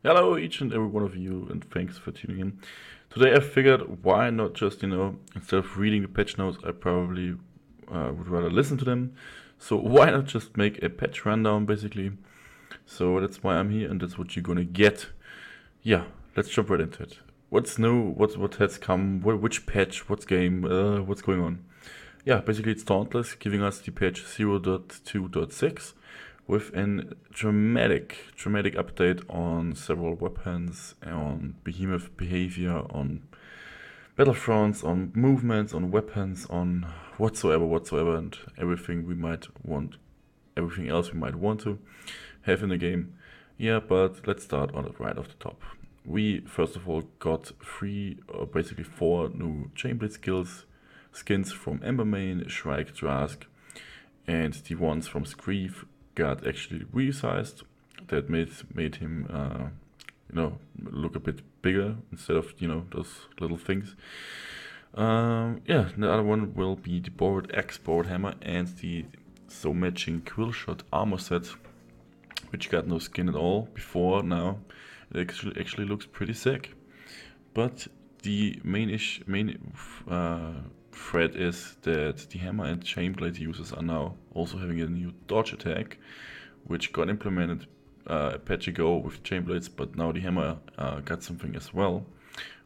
Hello, each and every one of you, and thanks for tuning in. Today I figured why not just, instead of reading the patch notes, I probably would rather listen to them. So why not just make a patch rundown, basically? So that's why I'm here, and that's what you're gonna get. Yeah, let's jump right into it. What's new? What has come? Which patch? What's game? What's going on? Yeah, basically it's Dauntless giving us the patch 0.2.6 with a dramatic update on several weapons, on behemoth behavior, on battlefronts, on movements, on weapons, on whatsoever, and everything else we might want to have in the game. Yeah, but let's start on it right off the top. We first of all got basically four new Chainblade skins from Embermane, Shrike, Drask, and the ones from Screeve got actually resized. That made him, look a bit bigger instead of those little things. Yeah, the other one will be the Borrowed Axe, Borrowed Hammer, and the so matching Quillshot armor set, which got no skin at all before. Now it actually looks pretty sick. But the main threat is that the hammer and chainblade users are now also having a new dodge attack, which got implemented a patch ago with chainblades, but now the hammer got something as well,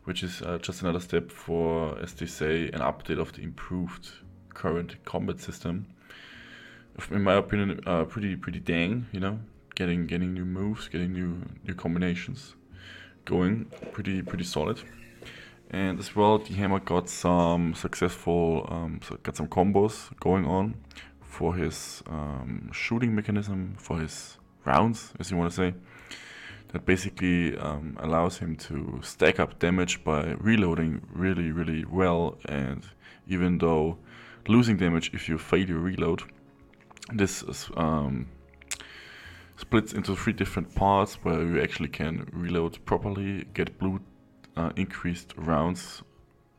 which is just another step for, as they say, an update of the improved current combat system. In my opinion, pretty dang, getting new moves, getting new combinations going, pretty solid. And as well, the hammer got some got some combos going on for his shooting mechanism, for his rounds, as you want to say. That basically allows him to stack up damage by reloading really well, and even though losing damage if you fail your reload. This is, splits into three different parts where you actually can reload properly, get blue increased rounds,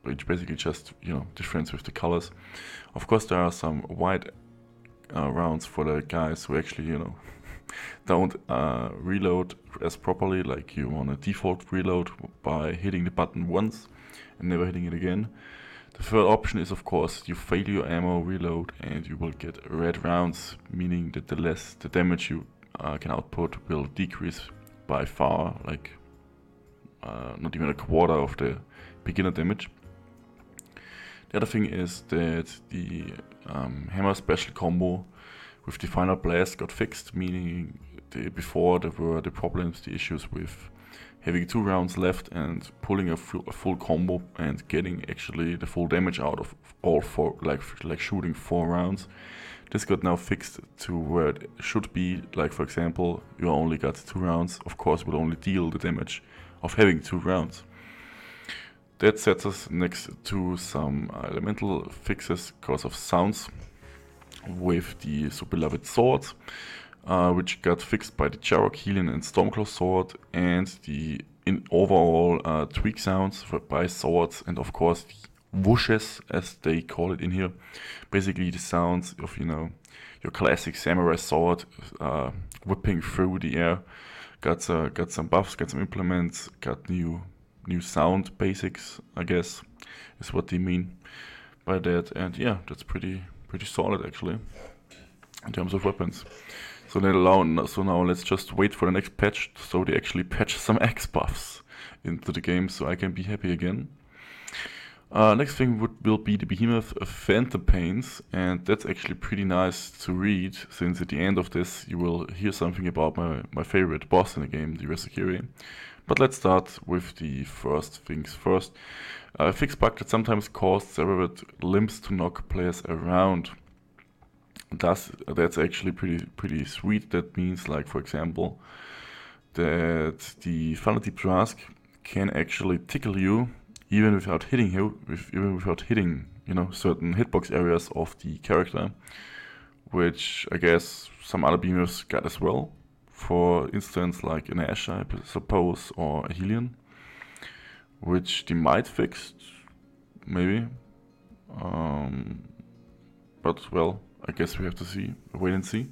which basically just difference with the colors. Of course, there are some white rounds for the guys who actually don't reload as properly, like you want a default reload by hitting the button once and never hitting it again. The third option is, of course, you fail your ammo reload and you will get red rounds, meaning that the damage you can output will decrease by far, like not even a quarter of the beginner damage. The other thing is that the hammer special combo with the final blast got fixed, meaning before there were the problems, the issues with having 2 rounds left and pulling a full combo and getting actually the full damage out of all four, like shooting 4 rounds. This got now fixed to where it should be, like for example, you only got 2 rounds, of course will only deal the damage of having 2 rounds. That sets us next to some elemental fixes because of sounds with the so beloved sword, which got fixed by the Jarok, Helion and Stormclaw sword, and the overall tweak sounds by swords, and of course the whooshes, as they call it in here. Basically the sounds of your classic samurai sword whipping through the air. Got some buffs, got some implements, got new sound basics, I guess, is what they mean by that. And yeah, that's pretty solid actually in terms of weapons. So now let's just wait for the next patch, so they actually patch some X buffs into the game, so I can be happy again. Next thing will be the Behemoth Phantom Pains, and that's actually pretty nice to read, since at the end of this you will hear something about my favorite boss in the game, the Resakiri. But let's start with the first things first. A fixed bug that sometimes caused several limps to knock players around. That's actually pretty sweet. That means, like for example, that the Final Deep Drask can actually tickle you even without hitting certain hitbox areas of the character, which I guess some other beamers got as well. For instance, like an Ash, I suppose, or a Helion, which they might fix, maybe. But well, I guess we have to wait and see.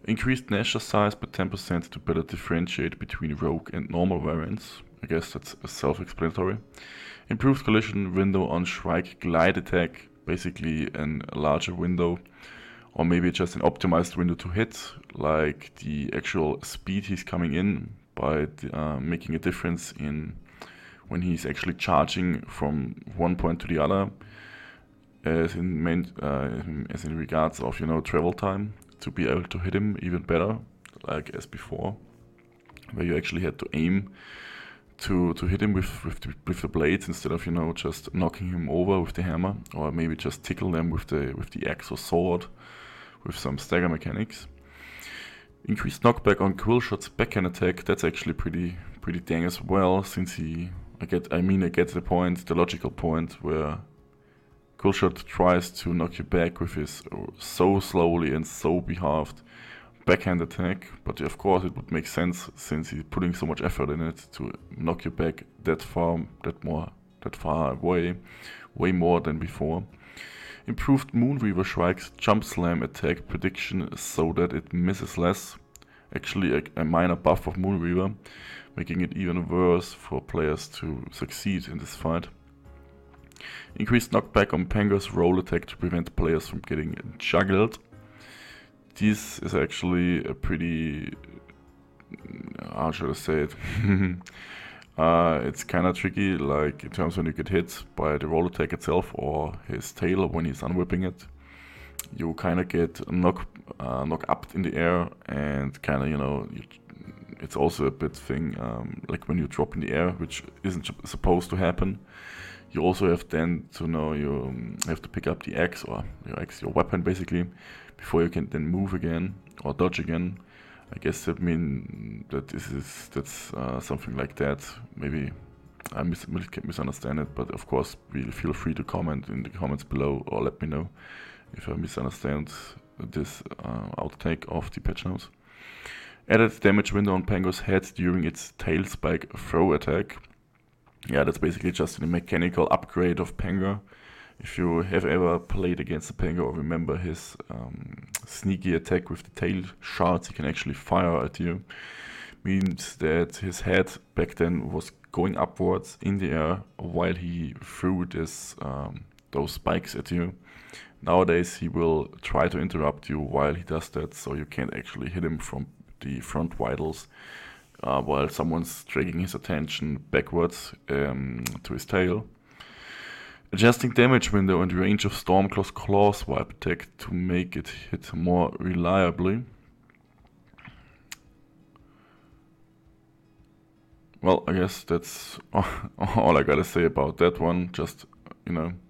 Increased Nasher size by 10% to better differentiate between rogue and normal variants. I guess that's self-explanatory. Improved collision window on Shrike Glide attack, basically a larger window, or maybe just an optimized window to hit, like the actual speed he's coming in by making a difference in when he's actually charging from one point to the other, as in regards of travel time, to be able to hit him even better, like as before, where you actually had to aim to hit him with the blades instead of just knocking him over with the hammer, or maybe just tickle them with the axe or sword with some stagger mechanics. Increased knockback on Quillshot's backhand attack. That's actually pretty dang as well, since I get the point, the logical point where Quillshot tries to knock you back with his so slowly and so behalved backhand attack, but of course it would make sense since he's putting so much effort in it to knock you back that far away, way more than before. Improved Moonweaver Shrike's jump slam attack prediction so that it misses less. Actually a minor buff of Moonweaver, making it even worse for players to succeed in this fight. Increased knockback on Pango's roll attack to prevent players from getting juggled. This is actually a pretty... how should I say it? It's kinda tricky, like in terms when you get hit by the roll attack itself or his tail when he's unwhipping it. You kinda get knock up in the air, and kinda, it's also a bit thing, like when you drop in the air, which isn't supposed to happen. You also have then to know you have to pick up the axe, or your weapon basically, before you can then move again or dodge again. I guess that means that that's something like that. Maybe I misunderstand it, but of course, really feel free to comment in the comments below or let me know if I misunderstand this outtake of the patch notes. Added damage window on Pango's head during its tail spike throw attack. Yeah, that's basically just a mechanical upgrade of Pango. If you have ever played against the Pango or remember his sneaky attack with the tail shards he can actually fire at you, means that his head back then was going upwards in the air while he threw those spikes at you. Nowadays he will try to interrupt you while he does that, so you can't actually hit him from the front vitals while someone's dragging his attention backwards to his tail. Adjusting damage window and range of Stormclaw's claw swipe attack to make it hit more reliably. Well, I guess that's all I gotta say about that one. Just,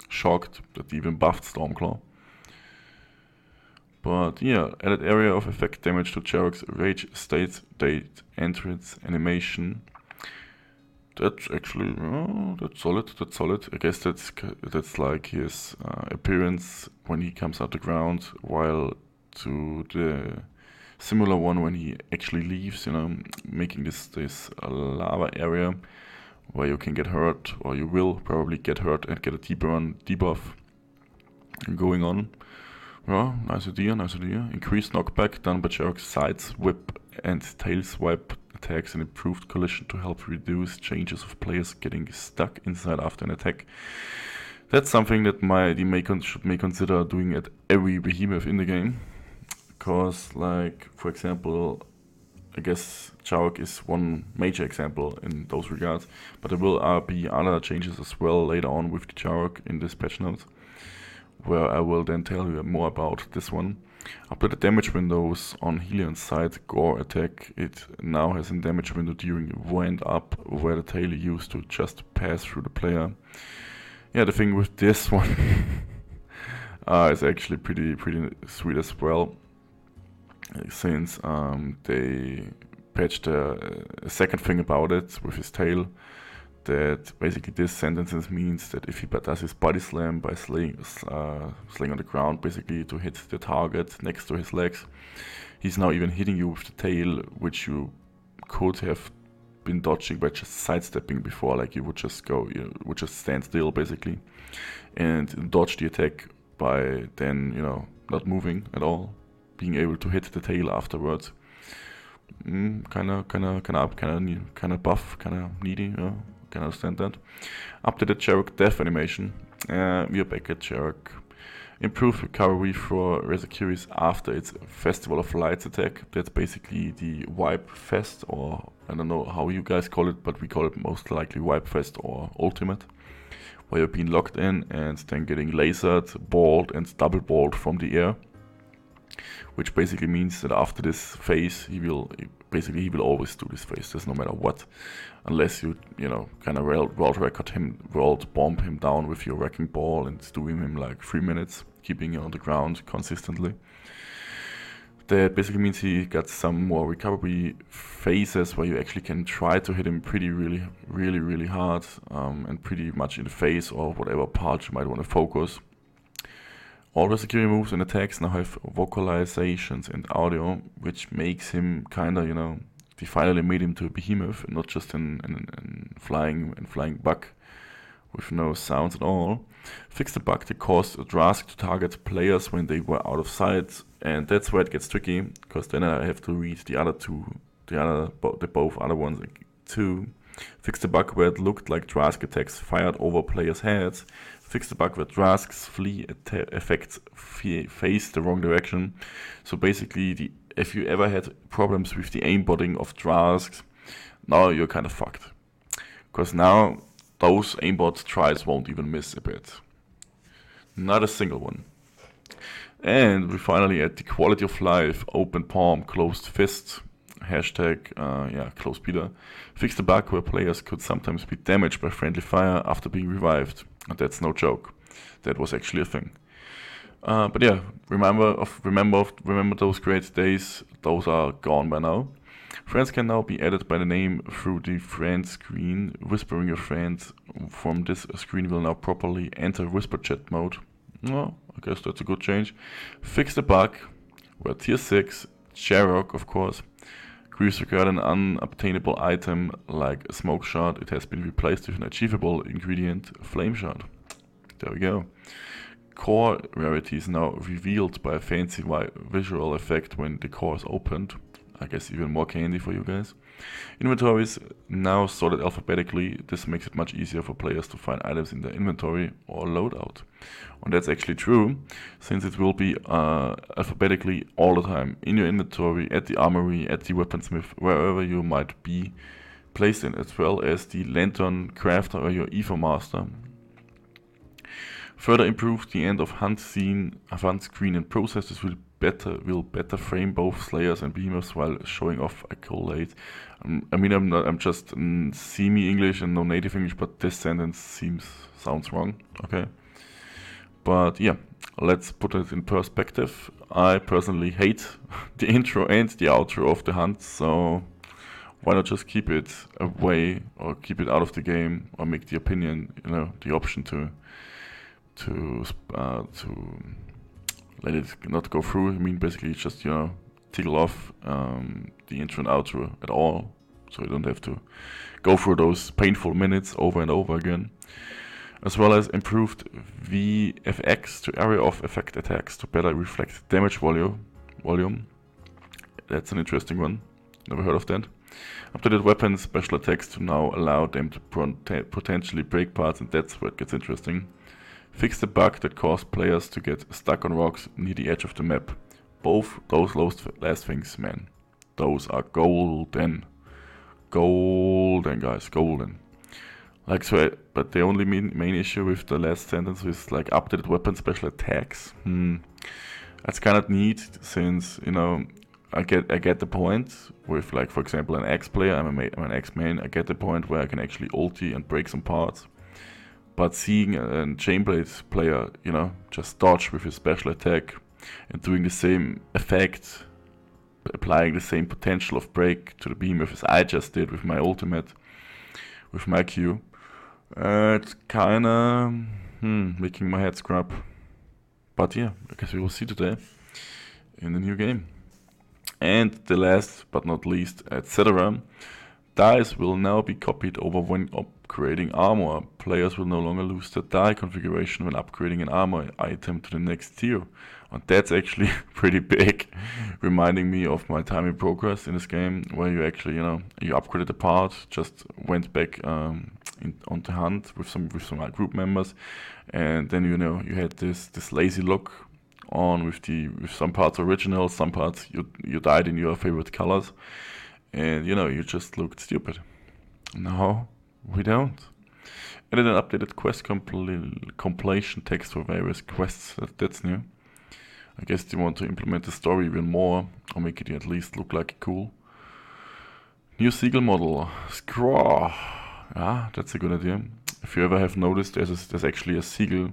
shocked that even buffed Stormclaw. But yeah, added area of effect damage to Jarok's rage state entrance animation. That's actually, that's solid. I guess that's like his appearance when he comes out the ground, while to the similar one when he actually leaves, making this lava area where you can get hurt, or you will probably get hurt and get a debuff going on. Well, nice idea. Increased knockback done by Jarok's sides whip and tail swipe attacks, and improved collision to help reduce chances of players getting stuck inside after an attack. That's something that may consider doing at every behemoth in the game, because, like, for example, I guess Jarok is one major example in those regards, but there will be other changes as well later on with the Jarok in this patch notes, where I will then tell you more about this one. After the damage windows on Helion's side gore attack, it now has a damage window during wind up, where the tail used to just pass through the player. Yeah, the thing with this one is actually pretty sweet as well, since they patched a second thing about it with his tail, that basically this sentence means that if he does his body slam by slaying on the ground, basically to hit the target next to his legs, he's now even hitting you with the tail, which you could have been dodging by just sidestepping before. Like you would just stand still basically and dodge the attack by then not moving at all, being able to hit the tail afterwards. Kinda buff, kinda needy, yeah, can understand that. Updated Jarok death animation. We are back at Jarok. Improved recovery for Rezakiris after its Festival of Lights attack. That's basically the Wipe Fest, or I don't know how you guys call it, but we call it most likely Wipe Fest or Ultimate, where you're being locked in and then getting lasered, balled, and double balled from the air. Which basically means that after this phase, he will always do this phase. There's no matter what, unless you kind of world bomb him down with your wrecking ball and doing him like 3 minutes, keeping him on the ground consistently. That basically means he got some more recovery phases where you actually can try to hit him really hard, and pretty much in the face or whatever part you might want to focus. All Rezakiris moves and attacks now have vocalizations and audio, which makes him kinda, they finally made him to a behemoth, not just a flying bug with no sounds at all. Fix the bug that caused Drask to target players when they were out of sight, and that's where it gets tricky, because then I have to read the both other ones too. Fix the bug where it looked like Drask attacks fired over players' heads. Fix the bug where Drask's flee effects face the wrong direction. So basically, if you ever had problems with the aimbotting of Drasks, now you're kind of fucked. Because now those aimbot tries won't even miss a bit. Not a single one. And we finally at the quality of life, open palm, closed fist. Hashtag, close Peter. Fix the bug where players could sometimes be damaged by friendly fire after being revived. And that's no joke. That was actually a thing. But yeah, remember those great days. Those are gone by now. Friends can now be added by the name through the friend screen. Whispering your friends from this screen will now properly enter whisper chat mode. Well, I guess that's a good change. Fix the bug where tier 6, Jarok of course, grieves regard an unobtainable item like a smoke shard. It has been replaced with an achievable ingredient, flame shard. There we go. Core rarity is now revealed by a fancy visual effect when the core is opened. I guess even more candy for you guys. Inventory is now sorted alphabetically. This makes it much easier for players to find items in their inventory or loadout. And that's actually true, since it will be alphabetically all the time. In your inventory, at the armory, at the weaponsmith, wherever you might be placed in, as well as the lantern crafter or your Evo master. Further improved the end of hunt screen and processes will better frame both slayers and behemoths while showing off accolades. I'm just semi-English and no native English, but this sentence sounds wrong. Okay, but yeah, let's put it in perspective. I personally hate the intro and the outro of the hunt, so why not just keep it away or keep it out of the game, or make the opinion, the option to let it not go through. Basically just, tickle off the intro and outro at all, so you don't have to go through those painful minutes over and over again. As well as improved VFX to area of effect attacks to better reflect damage volume. That's an interesting one. Never heard of that. Updated weapon special attacks to now allow them to potentially break parts, and that's where it gets interesting. Fix the bug that caused players to get stuck on rocks near the edge of the map. Both those last things, man. Those are golden. Golden, guys, golden. But the only main issue with the last sentence is updated weapon special attacks. That's kind of neat, since, I get the point with, for example, an X player. I'm an X main. I get the point where I can actually ulti and break some parts. But seeing a Chainblade player, just dodge with his special attack and doing the same effect, applying the same potential of break to the behemoth as I just did with my ultimate, with my Q, it's kinda making my head scrub. But yeah, I guess we will see today in the new game. And the last but not least, etc. Dice will now be copied over when upgrading armor. Players will no longer lose their die configuration when upgrading an armor item to the next tier. And that's actually pretty big, reminding me of my time in progress in this game, where you actually, you upgraded the part, just went back on the hunt with some group members, and then you had this lazy look on with some parts original, some parts you dyed in your favorite colors, and you just looked stupid. Now we don't. Added an updated quest compilation text for various quests. That's new. I guess they want to implement the story even more, or make it at least look like cool. New seagull model, Scraw. Ah, that's a good idea. If you ever have noticed, there's actually a seagull,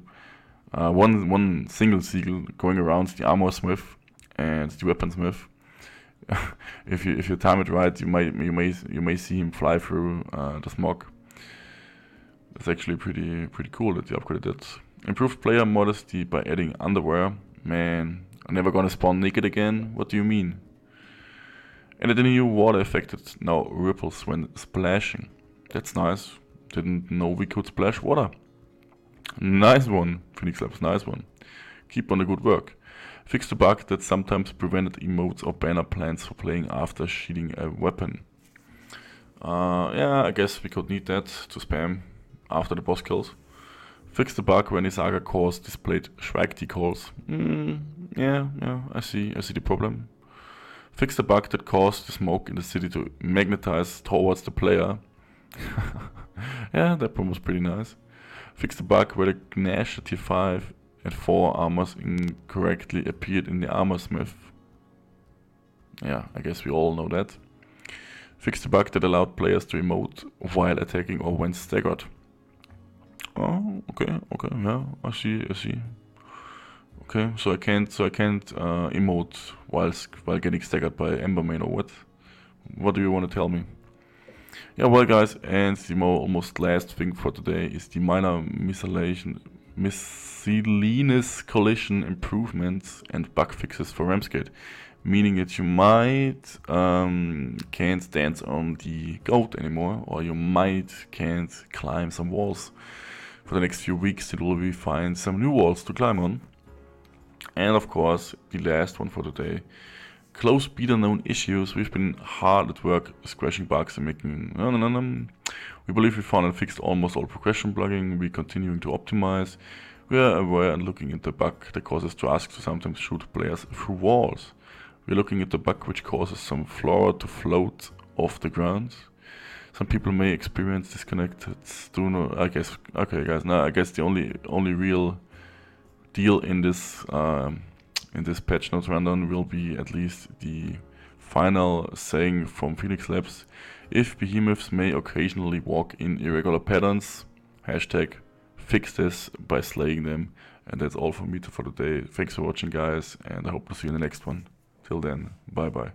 one single seagull going around the armor smith and the weaponsmith. if you time it right, you may see him fly through the smog. That's actually pretty cool that you upgraded it. Improved player modesty by adding underwear. Man, I'm never gonna spawn naked again? What do you mean? Added a new water effect that now ripples when splashing. That's nice. Didn't know we could splash water. Nice one, Phoenix Labs, nice one. Keep on the good work. Fixed the bug that sometimes prevented emotes or banner plans for playing after shooting a weapon. Yeah, I guess we could need that to spam after the boss kills. Fix the bug when Isaga cores displayed Shrike decals. Yeah, I see the problem. Fix the bug that caused the smoke in the city to magnetize towards the player. Yeah, that one was pretty nice. Fix the bug where the Gnash tier 5 and 4 armors incorrectly appeared in the armor smith. Yeah, I guess we all know that. Fix the bug that allowed players to emote while attacking or when staggered. Oh, okay, yeah, I see. Okay, so I can't emote while getting staggered by Emberman or what? What do you want to tell me? Yeah, well, guys, and the almost last thing for today is the minor miscellaneous collision improvements and bug fixes for Ramsgate, meaning that you might can't dance on the goat anymore, or you might can't climb some walls. For the next few weeks until we find some new walls to climb on. And of course, the last one for today. Close beta known issues. We've been hard at work scratching bugs and making... We believe we found and fixed almost all progression plugging. We're continuing to optimize. We are aware and looking at the bug that causes tasks to sometimes shoot players through walls. We're looking at the bug which causes some flora to float off the ground. Some people may experience disconnected. I guess. Okay, guys. Now I guess the only real deal in this patch notes rundown will be at least the final saying from Phoenix Labs. If behemoths may occasionally walk in irregular patterns, #fix this by slaying them. And that's all from me for today. Thanks for watching, guys, and I hope to see you in the next one. Till then, bye bye.